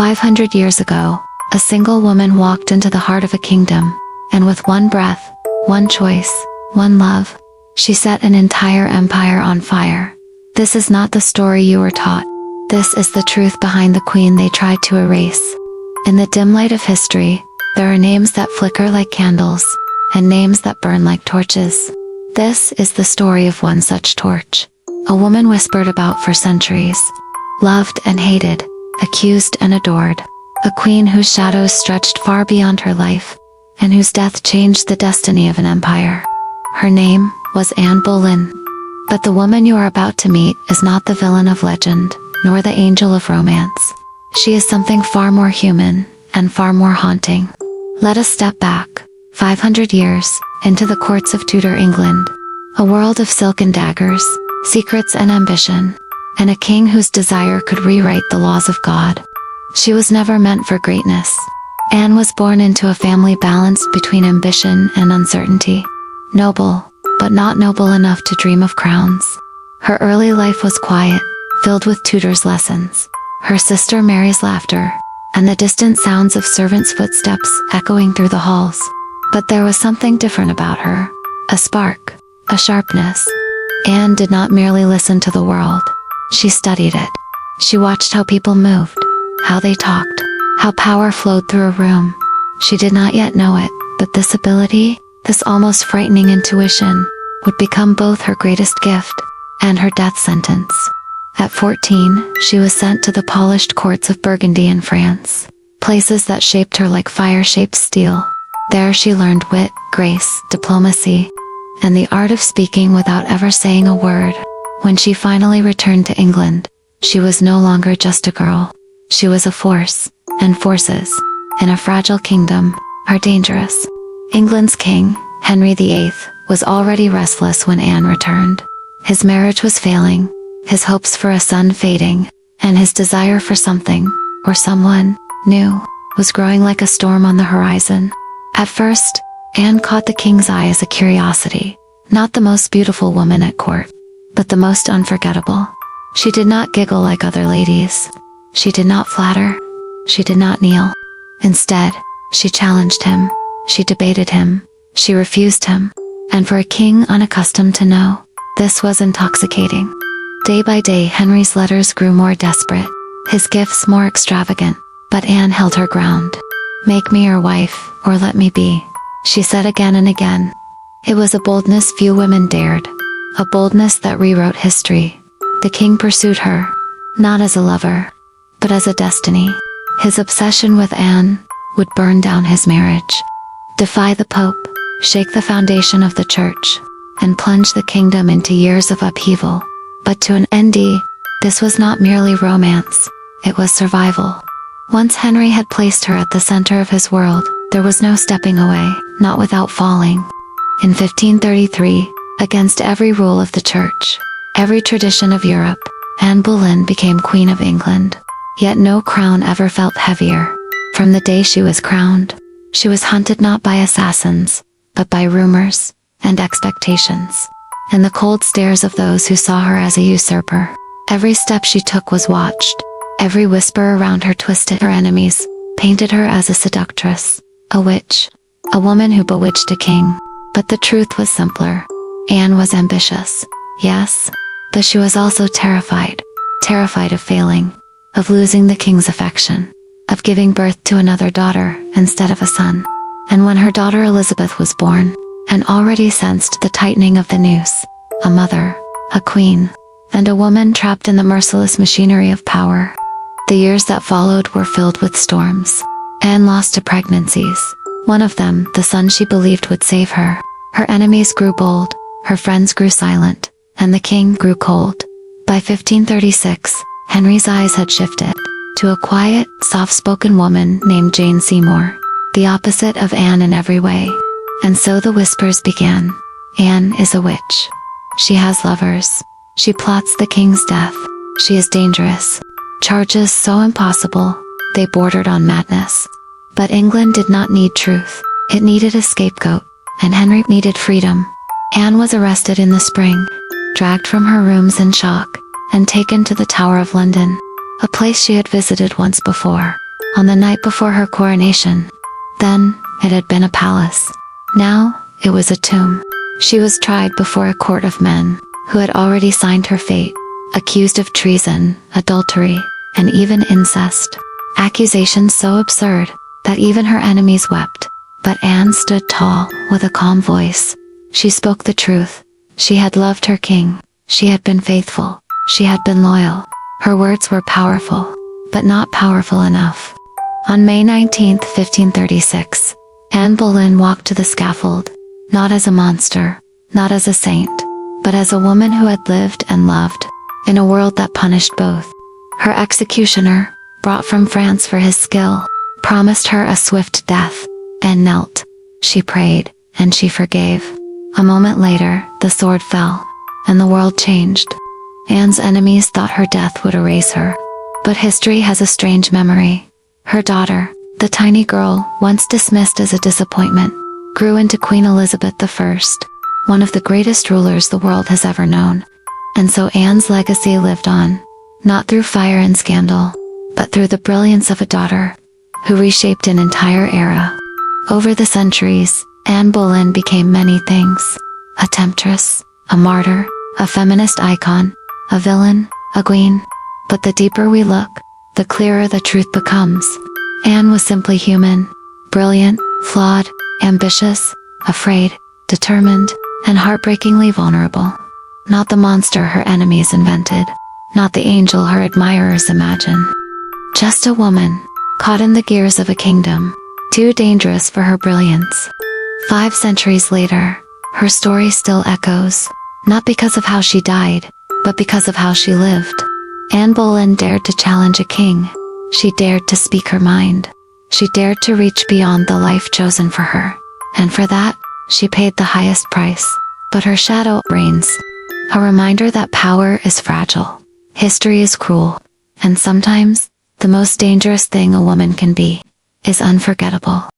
500 years ago, a single woman walked into the heart of a kingdom, and with one breath, one choice, one love, she set an entire empire on fire. This is not the story you were taught. This is the truth behind the queen they tried to erase. In the dim light of history, there are names that flicker like candles, and names that burn like torches. This is the story of one such torch. A woman whispered about for centuries, loved and hated, accused and adored. A queen whose shadows stretched far beyond her life, and whose death changed the destiny of an empire. Her name was Anne Boleyn. But the woman you are about to meet is not the villain of legend, nor the angel of romance. She is something far more human, and far more haunting. Let us step back, 500 years, into the courts of Tudor England. A world of silken daggers, secrets and ambition, and a king whose desire could rewrite the laws of God. She was never meant for greatness. Anne was born into a family balanced between ambition and uncertainty. Noble, but not noble enough to dream of crowns. Her early life was quiet, filled with Tudor's lessons, her sister Mary's laughter, and the distant sounds of servants' footsteps echoing through the halls. But there was something different about her. A spark, a sharpness. Anne did not merely listen to the world. She studied it. She watched how people moved, how they talked, how power flowed through a room. She did not yet know it, but this ability, this almost frightening intuition, would become both her greatest gift and her death sentence. At 14, she was sent to the polished courts of Burgundy in France, places that shaped her like fire-shaped steel. There she learned wit, grace, diplomacy, and the art of speaking without ever saying a word. When she finally returned to England, she was no longer just a girl. She was a force, and forces, in a fragile kingdom, are dangerous. England's king, Henry VIII, was already restless when Anne returned. His marriage was failing, his hopes for a son fading, and his desire for something, or someone, new, was growing like a storm on the horizon. At first, Anne caught the king's eye as a curiosity, not the most beautiful woman at court, but the most unforgettable. She did not giggle like other ladies. She did not flatter. She did not kneel. Instead, she challenged him. She debated him. She refused him. And for a king unaccustomed to know, this was intoxicating. Day by day, Henry's letters grew more desperate, his gifts more extravagant, but Anne held her ground. "Make me your wife, or let me be," she said again and again. It was a boldness few women dared, a boldness that rewrote history. The king pursued her, not as a lover, but as a destiny. His obsession with Anne would burn down his marriage, defy the Pope, shake the foundation of the church, and plunge the kingdom into years of upheaval. But to an ND, this was not merely romance, it was survival. Once Henry had placed her at the center of his world, there was no stepping away, not without falling. In 1533, against every rule of the church, every tradition of Europe, Anne Boleyn became Queen of England. Yet no crown ever felt heavier. From the day she was crowned, she was hunted not by assassins, but by rumors and expectations, and the cold stares of those who saw her as a usurper. Every step she took was watched. Every whisper around her twisted her enemies, painted her as a seductress, a witch, a woman who bewitched a king. But the truth was simpler. Anne was ambitious, yes, but she was also terrified. Terrified of failing, of losing the king's affection, of giving birth to another daughter instead of a son. And when her daughter Elizabeth was born, Anne already sensed the tightening of the noose. A mother, a queen, and a woman trapped in the merciless machinery of power. The years that followed were filled with storms. Anne lost 2 pregnancies. One of them, the son she believed would save her. Her enemies grew bold, her friends grew silent, and the king grew cold. By 1536, Henry's eyes had shifted to a quiet, soft-spoken woman named Jane Seymour, the opposite of Anne in every way. And so the whispers began. Anne is a witch. She has lovers. She plots the king's death. She is dangerous. Charges so impossible, they bordered on madness. But England did not need truth. It needed a scapegoat, and Henry needed freedom. Anne was arrested in the spring, dragged from her rooms in shock, and taken to the Tower of London, a place she had visited once before. on the night before her coronation. Then, it had been a palace. Now, it was a tomb. She was tried before a court of men, who had already signed her fate, accused of treason, adultery, and even incest. Accusations so absurd, that even her enemies wept. But Anne stood tall, with a calm voice. She spoke the truth. She had loved her king. She had been faithful. She had been loyal. Her words were powerful, but not powerful enough. On May 19, 1536, Anne Boleyn walked to the scaffold, not as a monster, not as a saint, but as a woman who had lived and loved, in a world that punished both. Her executioner, brought from France for his skill, promised her a swift death, and knelt. She prayed, and she forgave. A moment later, the sword fell, and the world changed. Anne's enemies thought her death would erase her. But history has a strange memory. Her daughter, the tiny girl, once dismissed as a disappointment, grew into Queen Elizabeth I, one of the greatest rulers the world has ever known. And so Anne's legacy lived on, not through fire and scandal, but through the brilliance of a daughter, who reshaped an entire era. Over the centuries, Anne Boleyn became many things. A temptress, a martyr, a feminist icon, a villain, a queen. But the deeper we look, the clearer the truth becomes. Anne was simply human, brilliant, flawed, ambitious, afraid, determined, and heartbreakingly vulnerable. Not the monster her enemies invented, not the angel her admirers imagine. Just a woman, caught in the gears of a kingdom, too dangerous for her brilliance. 5 centuries later, her story still echoes, not because of how she died, but because of how she lived. Anne Boleyn dared to challenge a king. She dared to speak her mind. She dared to reach beyond the life chosen for her. And for that, she paid the highest price. But her shadow reigns. A reminder that power is fragile. History is cruel. And sometimes, the most dangerous thing a woman can be is unforgettable.